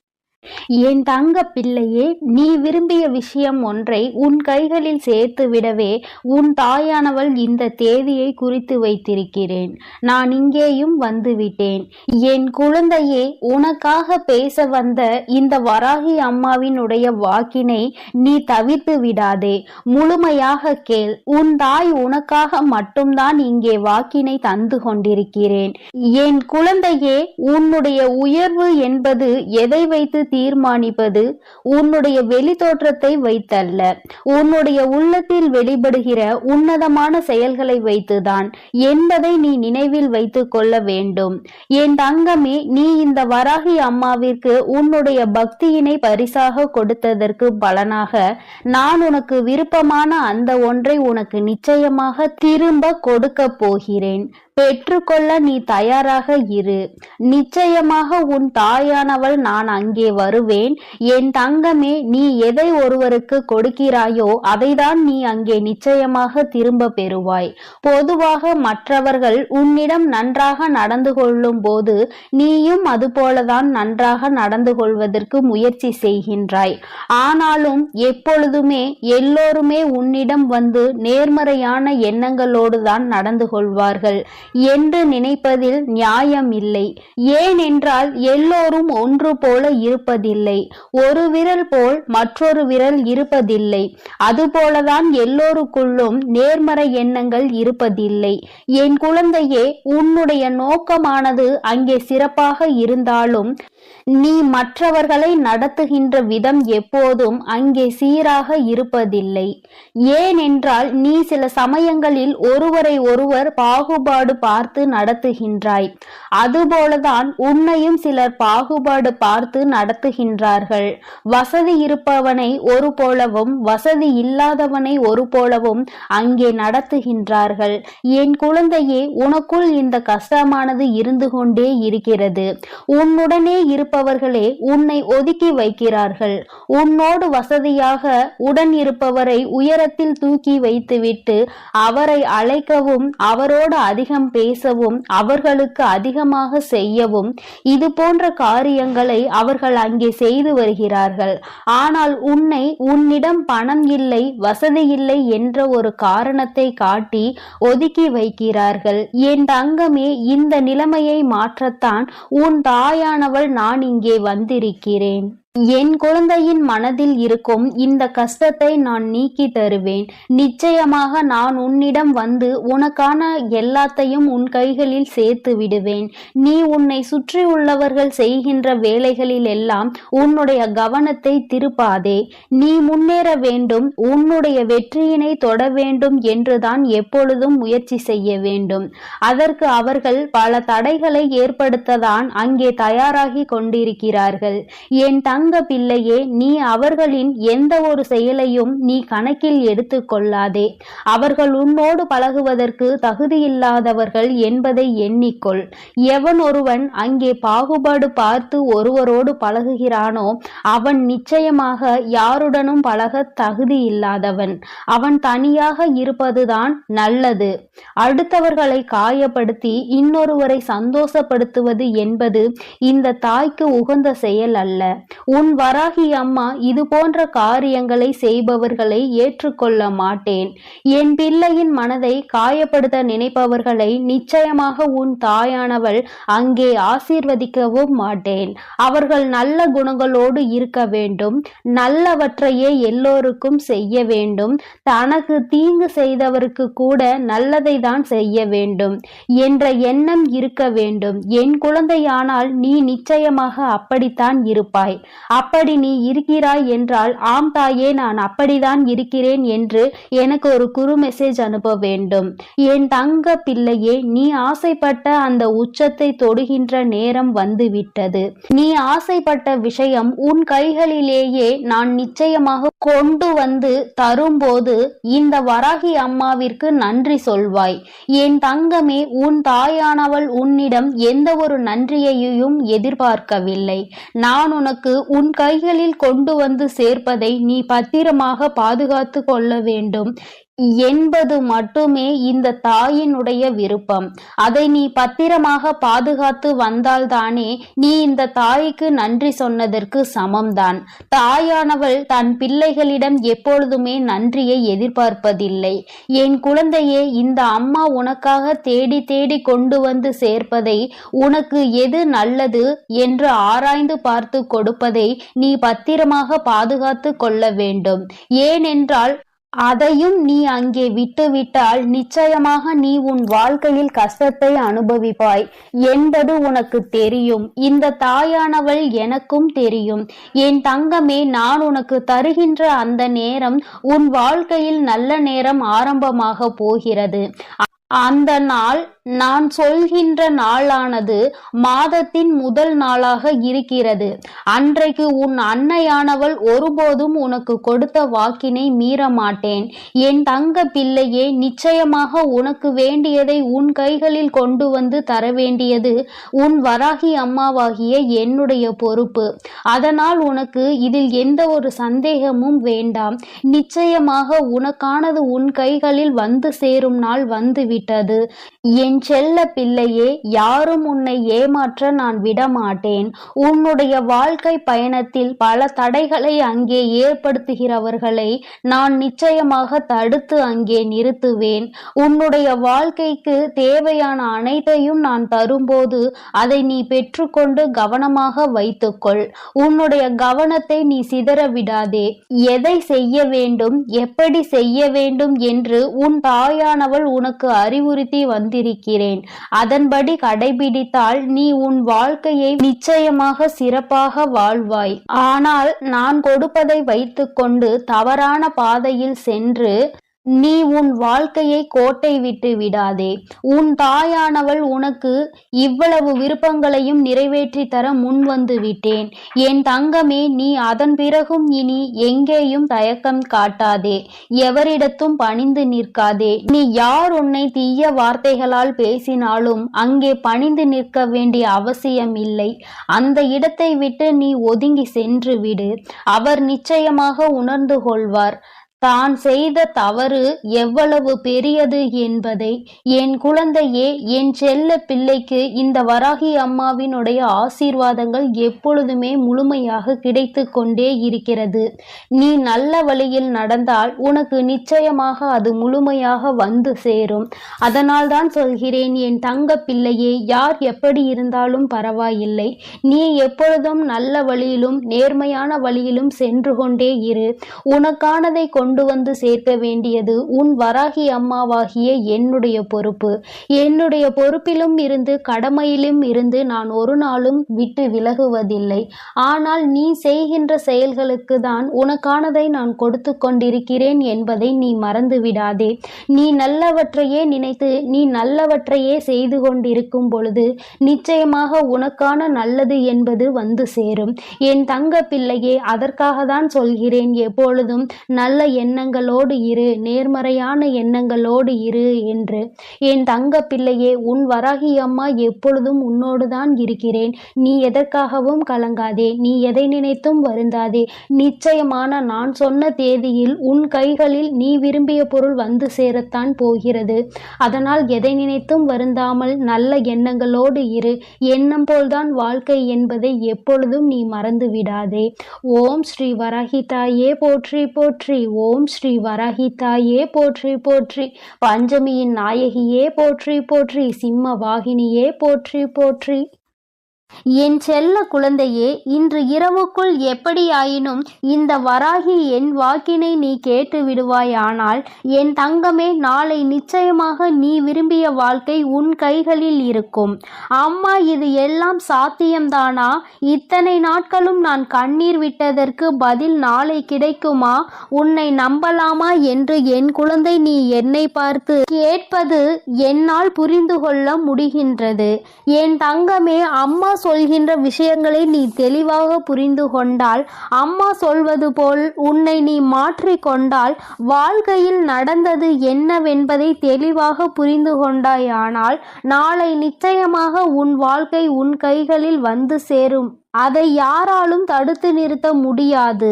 என் தங்க பிள்ளையே, நீ விரும்பிய விஷயம் ஒன்றை உன் கைகளில் சேர்த்து விடவே உன் தாயானவள் இந்த தேதியை குறித்து வைத்திருக்கிறேன். நான் இங்கேயும் வந்துவிட்டேன். என் குழந்தையே, உனக்காக பேச வந்த இந்த வராகி அம்மாவினுடைய வாக்கினை நீ தவிர்த்து விடாதே. முழுமையாக கேள். உன் தாய் உனக்காக மட்டும்தான் இங்கே வாக்கினை தந்து கொண்டிருக்கிறேன். என் குழந்தையே, உன்னுடைய உயர்வு என்பது எதை வைத்து தீர்மானிப்பது உன்னுடைய வெளி தோற்றத்தை வைத்தல்ல, உன்னுடைய உள்ளத்தில் வெளிப்படுகிற உன்னதமான செயல்களை வைத்துதான் என்பதை நீ நினைவில் வைத்துக் கொள்ள வேண்டும். என் தங்கமே, நீ இந்த வராகி அம்மாவிற்கு உன்னுடைய பக்தியினை பரிசாக கொடுத்ததற்கு பலனாக நான் உனக்கு விருப்பமான அந்த ஒன்றை உனக்கு நிச்சயமாக திரும்ப கொடுக்க போகிறேன். பெற்றுக்கொள்ள நீ தயாராக இரு. நிச்சயமாக உன் தாயானவள் நான் அங்கே வருவேன். என் தங்கமே, நீ எதை ஒருவருக்கு கொடுக்கிறாயோ அதைதான் நீ அங்கே நிச்சயமாக திரும்ப பெறுவாய். பொதுவாக மற்றவர்கள் உன்னிடம் நன்றாக நடந்து கொள்ளும் போது நீயும் அதுபோலதான் நன்றாக நடந்து கொள்வதற்கு முயற்சி செய்கின்றாய். ஆனாலும் எப்பொழுதுமே எல்லோருமே உன்னிடம் வந்து நேர்மறையான எண்ணங்களோடு தான் நடந்து கொள்வார்கள் என்று நினைப்பதில் நியாயம் இல்லை. ஏனென்றால் எல்லோரும் ஒன்று போல இருப்பதில்லை. ஒரு விரல் போல் மற்றொரு விரல் இருப்பதில்லை. அதுபோலதான் எல்லோருக்குள்ளும் நேர்மறை எண்ணங்கள் இருப்பதில்லை. என் குழந்தையே, உன்னுடைய நோக்கமானது அங்கே சிறப்பாக இருந்தாலும் நீ மற்றவர்களை நடத்துகின்ற விதம் எப்போதும் அங்கே சீராக இருப்பதில்லை. ஏனென்றால் நீ சில சமயங்களில் ஒருவரை ஒருவர் பாகுபாடு பார்த்து நடத்துகின்றாய். அதுபோலதான் உன்னையும் சிலர் பாகுபாடு பார்த்து நடத்துகின்றார்கள். வசதி இருப்பவனை ஒரு போலவும் வசதி இல்லாதவனை ஒரு போலவும் அங்கே நடத்துகின்றார்கள். என் குழந்தையே, உனக்குள் இந்த கஷ்டமானது இருந்து கொண்டே இருக்கிறது. உன்னுடனே இருப்பவர்களே உன்னை ஒதுக்கி வைக்கிறார்கள். உன்னோடு வசதியாக உடன் இருப்பவரை உயரத்தில் தூக்கி வைத்துவிட்டு அவரை அழைக்கவும் அவரோடு அதிகம் பேசவும் அவர்களுக்கு அதிகமாக செய்யவும் இது போன்ற காரியங்களை அவர்கள் அங்கே செய்து வருகிறார்கள். ஆனால் உன்னிடம் பணம் இல்லை, வசதி இல்லை என்ற ஒரு காரணத்தை காட்டி ஒதுக்கி வைக்கிறார்கள். என் தங்கமே, இந்த நிலைமையை மாற்றத்தான் உன் தாயானவள் நான் இங்கே வந்திருக்கிறேன். என் குழந்தையின் மனதில் இருக்கும் இந்த கஷ்டத்தை நான் நீக்கி தருவேன். நிச்சயமாக நான் உன்னிடம் வந்து உனக்கான எல்லாத்தையும் உன் கைகளில் சேர்த்து விடுவேன். நீ உன்னை சுற்றி உள்ளவர்கள் செய்கின்ற வேலைகளில் எல்லாம் உன்னுடைய கவனத்தை திருப்பாதே. நீ முன்னேற வேண்டும், உன்னுடைய வெற்றியினை தொட வேண்டும் என்றுதான் எப்பொழுதும் முயற்சி செய்ய வேண்டும். அதற்கு அவர்கள் பல தடைகளை ஏற்படுத்ததான் அங்கே தயாராகி கொண்டிருக்கிறார்கள். என் தங்க பிள்ளையே, நீ அவர்களின் எந்த ஒரு செயலையும் நீ கணக்கில் எடுத்து கொள்ளாதே. அவர்கள் உன்னோடு பழகுவதற்கு தகுதியில்லாதவர்கள் என்பதை எண்ணிக்கொள். எவன் ஒருவன் அங்கே பாகுபாடு பார்த்து ஒருவரோடு பழகுகிறானோ அவன் நிச்சயமாக யாருடனும் பழக தகுதி இல்லாதவன். அவன் தனியாக இருப்பதுதான் நல்லது. அடுத்தவர்களை காயப்படுத்தி இன்னொருவரை சந்தோஷப்படுத்துவது என்பது இந்த தாய்க்கு உகந்த செயல் அல்ல. உன் வராகி அம்மா இது போன்ற காரியங்களை செய்பவர்களை ஏற்றுக்கொள்ள மாட்டேன். என் பிள்ளையின் மனதை காயப்படுத்த நினைப்பவர்களை நிச்சயமாக உன் தாயானவள் அங்கே ஆசீர்வதிக்கவும் மாட்டேன். அவர்கள் நல்ல குணங்களோடு இருக்க வேண்டும், நல்லவற்றையே எல்லோருக்கும் செய்ய வேண்டும், தனக்கு தீங்கு செய்தவருக்கு கூட நல்லதை தான் செய்ய வேண்டும் என்ற எண்ணம் இருக்க வேண்டும். என் குழந்தையானால் நீ நிச்சயமாக அப்படித்தான் இருப்பாய். அப்படி நீ இருக்கிறாய் என்றால் ஆம் தாயே, நான் அப்படிதான் இருக்கிறேன் என்று எனக்கு ஒரு குறு மெசேஜ் அனுப்ப வேண்டும். என் தங்க பிள்ளையே, நீ ஆசைப்பட்ட அந்த உச்சத்தை தொடுகின்ற நேரம் வந்துவிட்டது. நீ ஆசைப்பட்ட விஷயம் உன் கைகளிலேயே நான் நிச்சயமாக கொண்டு வந்து தரும்போது இந்த வராகி அம்மாவிற்கு நன்றி சொல்வாய். என் தங்கமே, உன் தாயானவள் உன்னிடம் எந்த ஒரு நன்றியையும் எதிர்பார்க்கவில்லை. நான் உனக்கு உன் கைகளில் கொண்டு வந்து சேர்ப்பதை நீ பத்திரமாக பாதுகாத்து கொள்ள வேண்டும் என்பது மட்டுமே இந்த தாயினுடைய விருப்பம். அதை நீ பத்திரமாக பாதுகாத்து வந்தால்தானே நீ இந்த தாய்க்கு நன்றி சொன்னதற்கு சமம்தான். தாயானவள் தன் பிள்ளைகளிடம் எப்பொழுதுமே நன்றியை எதிர்பார்ப்பதில்லை. என் குழந்தையே, இந்த அம்மா உனக்காக தேடி தேடி கொண்டு வந்து சேர்ப்பதை, உனக்கு எது நல்லது என்று ஆராய்ந்து பார்த்து கொடுப்பதை நீ பத்திரமாக பாதுகாத்து கொள்ள வேண்டும். ஏனென்றால் அதையும் நீ அங்கே விட்டுவிட்டால் நிச்சயமாக நீ உன் வாழ்க்கையில் கஷ்டத்தை அனுபவிப்பாய் என்பது உனக்கு தெரியும். இந்த தாயானவள் எனக்கும் தெரியும். என் தங்கமே, நான் உனக்கு தருகின்ற அந்த நேரம் உன் வாழ்க்கையில் நல்ல நேரம் ஆரம்பமாக போகிறது. அந்த நாள் நான் சொல்கின்ற நாளானது மாதத்தின் முதல் நாளாக இருக்கிறது. அன்றைக்கு உன் அன்னையானவள் ஒருபோதும் உனக்கு கொடுத்த வாக்கினை மீற மாட்டேன். என் தங்க பிள்ளையே, நிச்சயமாக உனக்கு வேண்டியதை உன் கைகளில் கொண்டு வந்து தர வேண்டியது உன் வராகி அம்மாவாகிய என்னுடைய பொறுப்பு. அதனால் உனக்கு இதில் எந்த ஒரு சந்தேகமும் வேண்டாம். நிச்சயமாக உனக்கானது உன் கைகளில் வந்து சேரும் நாள் வந்துவிட்டது. என் செல்ல பிள்ளையே, யாரும் உன்னை ஏமாற்ற நான் விடமாட்டேன். உன்னுடைய வாழ்க்கை பயணத்தில் பல தடைகளை அங்கே ஏற்படுத்துகிறவர்களை நான் நிச்சயமாக தடுத்து அங்கே நிறுத்துவேன். உன்னுடைய வாழ்க்கைக்கு தேவையான அனைத்தையும் நான் தரும்போது அதை நீ பெற்றுக்கொண்டு கவனமாக வைத்துக்கொள். உன்னுடைய கவனத்தை நீ சிதற விடாதே. எதை செய்ய வேண்டும், எப்படி செய்ய வேண்டும் என்று உன் தாயானவள் உனக்கு அறிவுறுத்தி வந்திருக்கிறேன். அதன்படி கடைபிடித்தால் நீ உன் வாழ்க்கையை நிச்சயமாக சிறப்பாக வாழ்வாய். ஆனால் நான் கொடுப்பதை வைத்துக்கொண்டு தவறான பாதையில் சென்று நீ உன் வாழ்க்கையை கோட்டை விட்டு விடாதே. உன் தாயானவள் உனக்கு இவ்வளவு விருப்பங்களையும் நிறைவேற்றி தர முன் வந்து விட்டேன். என் தங்கமே, நீ அதன் பிறகும் இனி எங்கேயும் தயக்கம் காட்டாதே. எவரிடத்தும் பணிந்து நிற்காதே. நீ யார் உன்னை தீய வார்த்தைகளால் பேசினாலும் அங்கே பணிந்து நிற்க வேண்டிய அவசியம் இல்லை. அந்த இடத்தை விட்டு நீ ஒதுங்கி சென்று விடு. அவர் நிச்சயமாக உணர்ந்து கொள்வார் தான் செய்த தவறு எவ்வளவு பெரியது என்பதை. என் குழந்தையே, என் செல்ல பிள்ளைக்கு இந்த வராகி அம்மாவினுடைய ஆசீர்வாதங்கள் எப்பொழுதுமே முழுமையாக கிடைத்து கொண்டே இருக்கிறது. நீ நல்ல வழியில் நடந்தால் உனக்கு நிச்சயமாக அது முழுமையாக வந்து சேரும். அதனால் தான் சொல்கிறேன், என் தங்க பிள்ளையே, யார் எப்படி இருந்தாலும் பரவாயில்லை. நீ எப்பொழுதும் நல்ல வழியிலும் நேர்மையான வழியிலும் சென்று கொண்டே இரு. உனக்கானதை கொண்டு வந்து சேர்க்க வேண்டியது உன் வராகி அம்மாவாகிய என்னுடைய பொறுப்பு. என்னுடைய பொறுப்பிலும் இருந்து கடமையிலும் இருந்து நான் ஒரு நாளும் விட்டு விலகுவதில்லை. ஆனால் நீ செய்கின்ற செயல்களுக்கு தான் உனக்கானதை நான் கொடுத்து கொண்டிருக்கிறேன் என்பதை நீ மறந்து விடாதே. நீ நல்லவற்றையே நினைத்து நீ நல்லவற்றையே செய்து கொண்டிருக்கும் பொழுது நிச்சயமாக உனக்கான நல்லது என்பது வந்து சேரும். என் தங்க பிள்ளையே, அதற்காக தான் சொல்கிறேன், எப்பொழுதும் நல்ல எண்ணங்களோடு இரு, நேர்மறையான எண்ணங்களோடு இரு என்று. என் தங்க பிள்ளையே, உன் வராகி அம்மா எப்பொழுதும் உன்னோடு தான் இருக்கிறேன். நீ எதற்காகவும் கலங்காதே. நீ எதை நினைத்தும் வருந்தாதே. நிச்சயமான நான் சொன்ன தேதியில் உன் கைகளில் நீ விரும்பிய பொருள் வந்து சேரத்தான் போகிறது. அதனால் எதை நினைத்தும் வருந்தாமல் நல்ல எண்ணங்களோடு இரு. எண்ணம் போல்தான் வாழ்க்கை என்பதை எப்பொழுதும் நீ மறந்து விடாதே. ஓம் ஸ்ரீ வராகி தாயே போற்றி போற்றி. ஓம் ஸ்ரீ வராகி தாயே போற்றி போற்றி. பஞ்சமியின் நாயகியே போற்றி போற்றி. சிம்ம வாகினியே போற்றி போற்றி. என் செல்ல குழந்தையே, இன்று இரவுக்குள் எப்படியாயினும் இந்த வராகி என் வாக்கினை நீ கேட்டு விடுவாயானால் என் தங்கமே, நாளை நிச்சயமாக நீ விரும்பிய வாழ்க்கை உன் கைகளில் இருக்கும். அம்மா, இது எல்லாம் சாத்தியம்தானா? இத்தனை நாட்களும் நான் கண்ணீர் விட்டதற்கு பதில் நாளை கிடைக்குமா? உன்னை நம்பலாமா என்று என் குழந்தை நீ என்னை பார்த்து கேட்பது என்னால் புரிந்து கொள்ள முடிகின்றது. என் தங்கமே, அம்மா சொல்கின்ற விஷயங்களை நீ தெளிவாக புரிந்து கொண்டால், அம்மா சொல்வது போல் உன்னை நீ மாற்றிக்கொண்டால், வாழ்க்கையில் நடந்தது என்னவென்பதை தெளிவாக புரிந்து கொண்டாயானால் நாளை நிச்சயமாக உன் வாழ்க்கை உன் கைகளில் வந்து சேரும். அதை யாராலும் தடுத்து நிறுத்த முடியாது.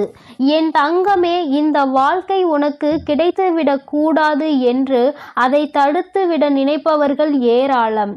என் தங்கமே, இந்த வாழ்க்கை உனக்கு கிடைத்துவிடக் கூடாது என்று அதை தடுத்துவிட நினைப்பவர்கள் ஏராளம்.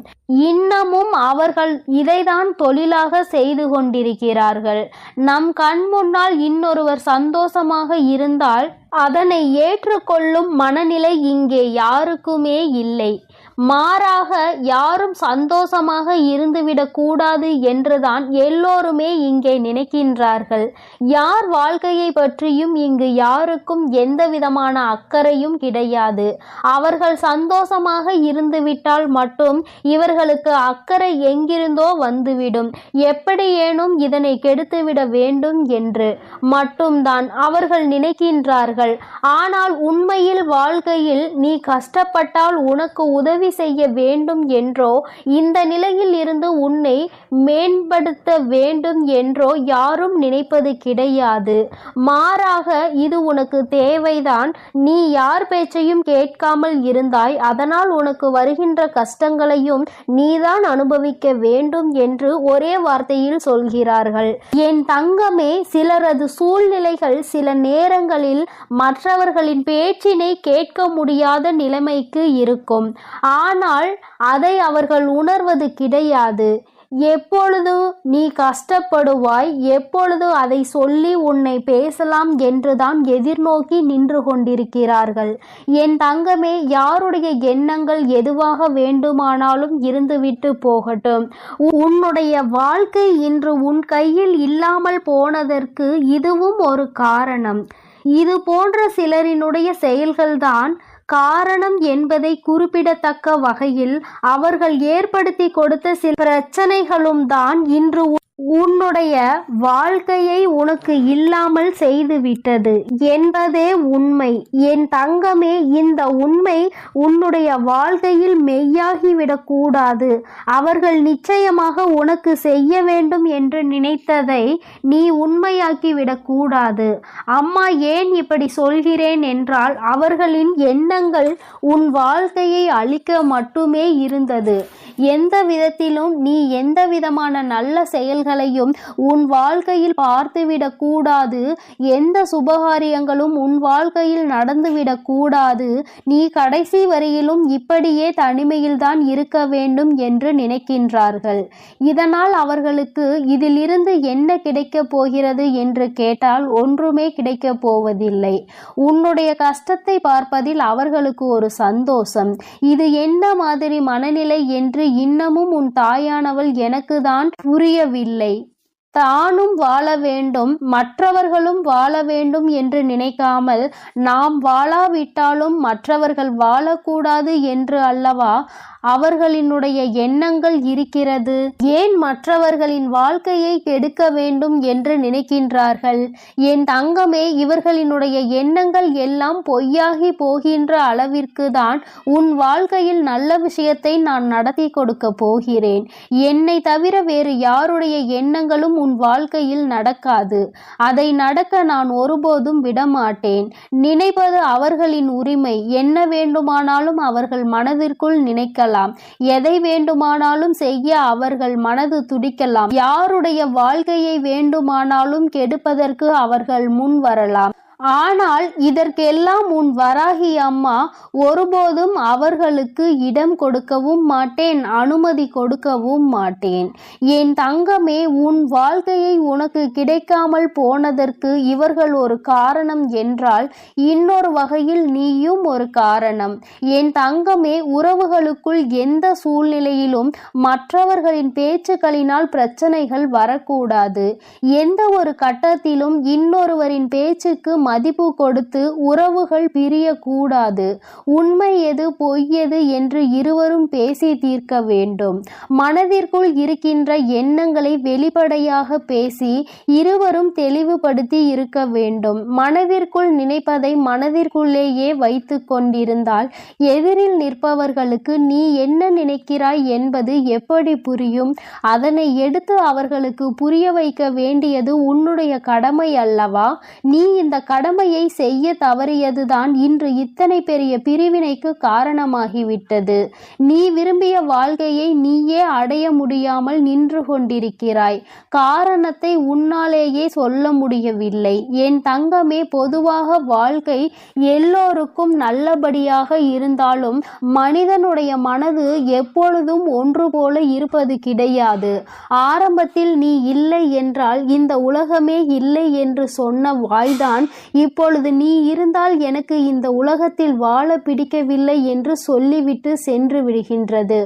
இன்னமும் அவர்கள் இதைதான் தொழிலாக செய்து கொண்டிருக்கிறார்கள். நம் கண் முன்னால் இன்னொருவர் சந்தோஷமாக இருந்தால் அதனை ஏற்றுக்கொள்ளும் மனநிலை இங்கே யாருக்குமே இல்லை. மாறாக யாரும் சந்தோஷமாக இருந்துவிடக் கூடாது என்றுதான் எல்லோருமே இங்கே நினைக்கின்றார்கள். யார் வாழ்க்கையை பற்றியும் இங்கு யாருக்கும் எந்த விதமான அக்கறையும் கிடையாது. அவர்கள் சந்தோஷமாக இருந்துவிட்டால் மட்டும் இவர்களுக்கு அக்கறை எங்கிருந்தோ வந்துவிடும். எப்படியேனும் இதனை கெடுத்துவிட வேண்டும் என்று மட்டும்தான் அவர்கள் நினைக்கின்றார்கள். ஆனால் உண்மையில் வாழ்க்கையில் நீ கஷ்டப்பட்டால் உனக்கு உதவி செய்ய வேண்டும் என்றோ, இந்த நிலையில் இருந்து உன்னை மேம்படுத்த வேண்டும் என்றோ யாரும் நினைப்பது கிடையாது. மாறாக இது உனக்கு தேவைதான். நீ யார் பேச்சையும் கேட்காமல் இருந்தாய், அதனால் உனக்கு வருகின்ற கஷ்டங்களையும் நீதான் அனுபவிக்க வேண்டும் என்று ஒரே வார்த்தையில் சொல்கிறார்கள். என் தங்கமே, சிலரது சூழ்நிலைகள் சில நேரங்களில் மற்றவர்களின் பேச்சினை கேட்க முடியாத நிலைமைக்கு இருக்கும். ஆனால் அதை அவர்கள் உணர்வது கிடையாது. எப்பொழுது நீ கஷ்டப்படுவாய், எப்பொழுது அதை சொல்லி உன்னை பேசலாம் என்றுதான் எதிர்நோக்கி நின்று கொண்டிருக்கிறார்கள். என் தங்கமே, யாருடைய எண்ணங்கள் எதுவாக வேண்டுமானாலும் இருந்துவிட்டு போகட்டும். உன்னுடைய வாழ்க்கை இன்று உன் கையில் இல்லாமல் போனதற்கு இதுவும் ஒரு காரணம். இது போன்ற சிலரினுடைய செயல்கள்தான் காரணம் என்பதை குறிப்பிடத்தக்க வகையில் அவர்கள் ஏற்படுத்தி கொடுத்த சில பிரச்சனைகளும் தான் இன்று உன்னுடைய வாழ்க்கையை உனக்கு இல்லாமல் செய்துவிட்டது என்பதே உண்மை. என் தங்கமே, இந்த உண்மை உன்னுடைய வாழ்க்கையில் மெய்யாகிவிடக் கூடாது. அவர்கள் நிச்சயமாக உனக்கு செய்ய வேண்டும் என்று நினைத்ததை நீ உண்மையாக்கிவிடக் கூடாது. அம்மா ஏன் இப்படி சொல்கிறேன் என்றால், அவர்களின் எண்ணங்கள் உன் வாழ்க்கையை அழிக்க மட்டுமே இருந்தது. எந்த விதத்திலும் நீ எந்த விதமான நல்ல செயல்களையும் உன் வாழ்க்கையில் பார்த்துவிடக் கூடாது. எந்த சுபகாரியங்களும் உன் வாழ்க்கையில் நடந்துவிடக் கூடாது. நீ கடைசி வரையிலும் இப்படியே தனிமையில்தான் இருக்க வேண்டும் என்று நினைக்கின்றார்கள். இதனால் அவர்களுக்கு இதிலிருந்து என்ன கிடைக்கப் போகிறது என்று கேட்டால் ஒன்றுமே கிடைக்கப் போவதில்லை. உன்னுடைய கஷ்டத்தை பார்ப்பதில் அவர்களுக்கு ஒரு சந்தோஷம். இது என்ன மாதிரி மனநிலை என்று இன்னமும் உன் தாயானவள் எனக்கு தான் புரியவில்லை. தானும் வாழ வேண்டும், மற்றவர்களும் வாழ வேண்டும் என்று நினைக்காமல், நாம் வாழாவிட்டாலும் மற்றவர்கள் வாழக்கூடாது என்று அல்லவா அவர்களினுடைய எண்ணங்கள் இருக்கிறது. ஏன் மற்றவர்களின் வாழ்க்கையை கெடுக்க வேண்டும் என்று நினைக்கின்றார்கள்? என் தங்கமே, இவர்களினுடைய எண்ணங்கள் எல்லாம் பொய்யாகி போகின்ற அளவிற்கு தான் உன் வாழ்க்கையில் நல்ல விஷயத்தை நான் நடத்தி கொடுக்க போகிறேன். என்னை தவிர வேறு யாருடைய எண்ணங்களும் உன் வாழ்க்கையில் நடக்காது. அதை நடக்க நான் ஒருபோதும் விடமாட்டேன். நினைப்பது அவர்களின் உரிமை. என்ன வேண்டுமானாலும் அவர்கள் மனதிற்குள் நினைக்கலாம். எதை வேண்டுமானாலும் செய்ய அவர்கள் மனது துடிக்கலாம். யாருடைய வாழ்க்கையை வேண்டுமானாலும் கெடுப்பதற்கு அவர்கள் முன் வரலாம். ஆனால் இதற்கெல்லாம் உன் வராகி அம்மா ஒருபோதும் அவர்களுக்கு இடம் கொடுக்கவும் மாட்டேன், அனுமதி கொடுக்கவும் மாட்டேன். என் தங்கமே, உன் வாழ்க்கையை உனக்கு கிடைக்காமல் போனதற்கு இவர்கள் ஒரு காரணம் என்றால், இன்னொரு வகையில் நீயும் ஒரு காரணம். என் தங்கமே, உறவுகளுக்குள் எந்த சூழ்நிலையிலும் மற்றவர்களின் பேச்சுக்களினால் பிரச்சனைகள் வரக்கூடாது. எந்த ஒரு கட்டத்திலும் இன்னொருவரின் பேச்சுக்கு மதிப்பு கொடுத்து உறவுகள் பிரியக்கூடாது. உண்மை எது பொய் எது என்று இருவரும் பேசி தீர்க்க வேண்டும். மனதிற்குள் இருக்கின்ற எண்ணங்களை வெளிப்படையாக பேசி இருவரும் தெளிவுபடுத்தி இருக்க வேண்டும். மனதிற்குள் நினைப்பதை மனதிற்குள்ளேயே வைத்து கொண்டிருந்தால் எதிரில் நிற்பவர்களுக்கு நீ என்ன நினைக்கிறாய் என்பது எப்படி புரியும்? அதனை எடுத்து அவர்களுக்கு புரிய வைக்க வேண்டியது உன்னுடைய கடமை அல்லவா? நீ இந்த கடமையை செய்ய தவறியதுதான் இன்று இத்தனை பெரிய பிரிவினைக்கு காரணமாகிவிட்டது. நீ விரும்பிய வாழ்க்கையை நீயே அடைய முடியாமல் நின்று கொண்டிருக்கிறாய். காரணத்தை உன்னாலேயே சொல்ல முடியவில்லை. என் தங்கமே, பொதுவாக வாழ்க்கை எல்லோருக்கும் நல்லபடியாக இருந்தாலும் மனிதனுடைய மனது எப்பொழுதும் ஒன்று போல இருப்பது கிடையாது. ஆரம்பத்தில் நீ இல்லை என்றால் இந்த உலகமே இல்லை என்று சொன்ன வாய்தான் இப்பொழுது நீ இருந்தால் எனக்கு இந்த உலகத்தில் வாழ பிடிக்கவில்லை என்று சொல்லிவிட்டு சென்று விடுகின்றது.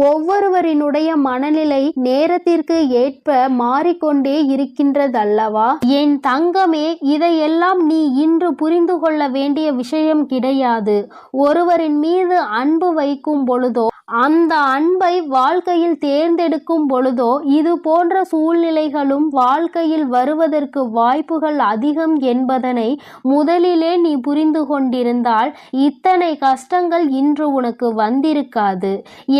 ஒவ்வொருவரினுடைய மனநிலை நேரத்திற்கு ஏற்ப மாறிக்கொண்டே இருக்கின்றதல்லவா? என் தங்கமே, இதையெல்லாம் நீ இன்று புரிந்து கொள்ள வேண்டிய விஷயம் கிடையாது. ஒருவரின் மீது அன்பு வைக்கும் பொழுதோ, அந்த அன்பை வாழ்க்கையில் தேர்ந்தெடுக்கும் பொழுதோ, இது போன்ற சூழ்நிலைகளும் வாழ்க்கையில் வருவதற்கு வாய்ப்புகள் அதிகம் என்பதனை முதலிலே நீ புரிந்து கொண்டிருந்தால் இத்தனை கஷ்டங்கள் இன்று உனக்கு வந்திருக்காது.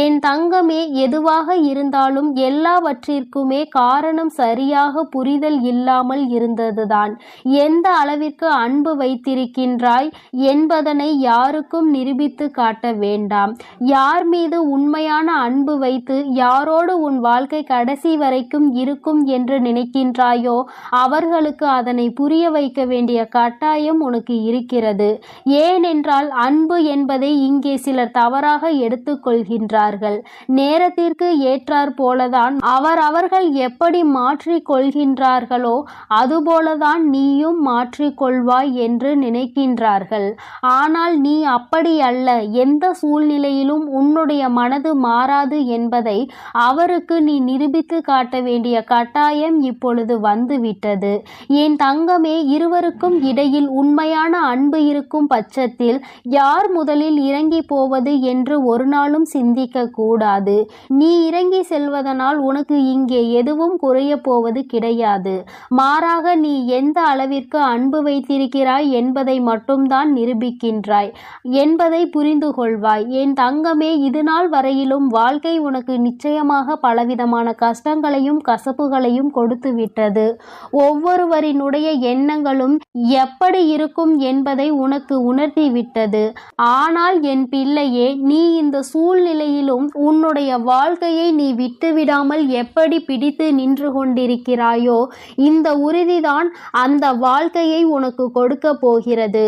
என் தங்கமே, எதுவாக இருந்தாலும் எல்லாவற்றிற்குமே காரணம் சரியாக புரிதல் இல்லாமல் இருந்ததுதான். எந்த அளவிற்கு அன்பு வைத்திருக்கின்றாய் என்பதனை யாருக்கும் நிரூபித்து காட்ட வேண்டாம். யார் மீது உண்மையான அன்பு வைத்து யாரோடு உன் வாழ்க்கை கடைசி வரைக்கும் இருக்கும் என்று நினைக்கின்றாயோ அவர்களுக்கு அதனை புரிய வைக்க வேண்டிய கட்டாயம் உனக்கு இருக்கிறது. ஏனென்றால் அன்பு என்பதை இங்கே சிலர் தவறாக எடுத்துக்கொள்கின்றார்கள். நேரத்திற்கு ஏற்றாற் போலதான் அவர்கள் எப்படி மாற்றிக் கொள்கின்றார்களோ அதுபோலதான் நீயும் மாற்றிக்கொள்வாய் என்று நினைக்கின்றார்கள். ஆனால் நீ அப்படி அல்ல. எந்த சூழ்நிலையிலும் உன்னுடைய மனது மாறாது என்பதை அவருக்கு நீ நிரூபித்து காட்ட வேண்டிய கட்டாயம் இப்பொழுது வந்துவிட்டது. என் தங்கமே, இருவருக்கும் இடையில் உண்மையான அன்பு இருக்கும் பட்சத்தில் யார் முதலில் இறங்கி போவது என்று ஒரு நாளும் சிந்திக்க கூடாது. நீ இறங்கி செல்வதனால் உனக்கு இங்கே எதுவும் குறைய போவது கிடையாது. மாறாக நீ எந்த அளவிற்கு அன்பு வைத்திருக்கிறாய் என்பதை மட்டும்தான் நிரூபிக்கின்றாய் என்பதை புரிந்து கொள்வாய். என் தங்கமே, இதுநாள் வரையிலும் வாழ்க்கை உனக்கு நிச்சயமாக பலவிதமான கஷ்டங்களையும் கசப்புகளையும் கொடுத்து விட்டது. ஒவ்வொருவரினுடைய எண்ணங்களும் எப்படி இருக்கும் என்பதை உனக்கு உணர்த்தி விட்டது. ஆனால் என் பிள்ளையே, நீ இந்த சூழ்நிலையிலும் உன்னுடைய வாழ்க்கையை நீ விட்டுவிடாமல் எப்படி பிடித்து நின்று கொண்டிருக்கிறாயோ இந்த உறுதிதான் அந்த வாழ்க்கையை உனக்கு கொடுக்க போகிறது.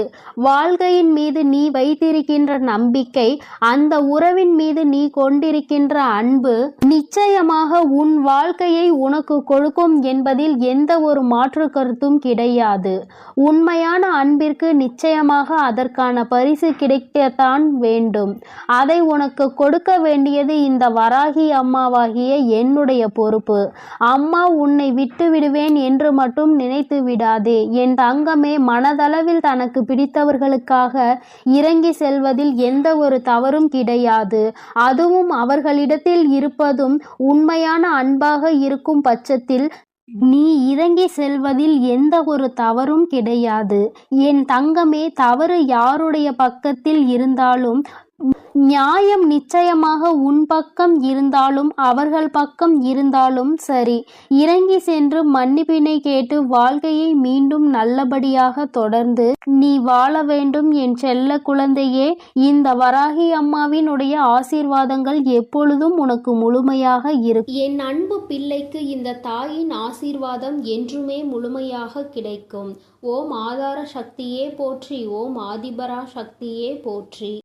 வாழ்க்கையின் மீது நீ வைத்திருக்கின்ற நம்பிக்கை, அந்த உறவின் மீது நீ கொண்டிருக்கின்ற அன்பு நிச்சயமாக உன் வாழ்க்கையை உனக்கு கொடுக்கும் என்பதில் எந்த ஒரு மாற்று கருத்தும் கிடையாது. உண்மையான அன்பிற்கு நிச்சயமாக அதற்கான பரிசு கிடைக்கத்தான் வேண்டும். அதை உனக்கு கொடுக்க வேண்டியது இந்த வராகி அம்மாவாகிய என்னுடைய பொறுப்பு. அம்மா உன்னை விட்டு விடுவேன் என்று மட்டும் நினைத்து விடாதே. என் தங்கமே, மனதளவில் தனக்கு பிடித்தவர்களுக்காக இறங்கி செல்வதில் எந்த ஒரு தவறும் கிடையாது. அதுவும் அவர்களிடத்தில் இருப்பதும் உண்மையான அன்பாக இருக்கும் பட்சத்தில் நீ இறங்கி செல்வதில் எந்த ஒரு தவறும் கிடையாது. என் தங்கமே, தவறு யாருடைய பக்கத்தில் இருந்தாலும் நியாயம் நிச்சயமாக உன் பக்கம் இருந்தாலும் அவர்கள் பக்கம் இருந்தாலும் சரி, இறங்கி சென்று மன்னிப்பினை கேட்டு வாழ்க்கையை மீண்டும் நல்லபடியாக தொடர்ந்து நீ வாழ வேண்டும் என் செல்ல குழந்தையே. இந்த வராகி அம்மாவினுடைய ஆசீர்வாதங்கள் எப்பொழுதும் உனக்கு முழுமையாக இருக்கும். என் அன்பு பிள்ளைக்கு இந்த தாயின் ஆசீர்வாதம் என்றுமே முழுமையாக கிடைக்கும். ஓம் ஆதார சக்தியே போற்றி. ஓம் ஆதிபரா சக்தியே போற்றி.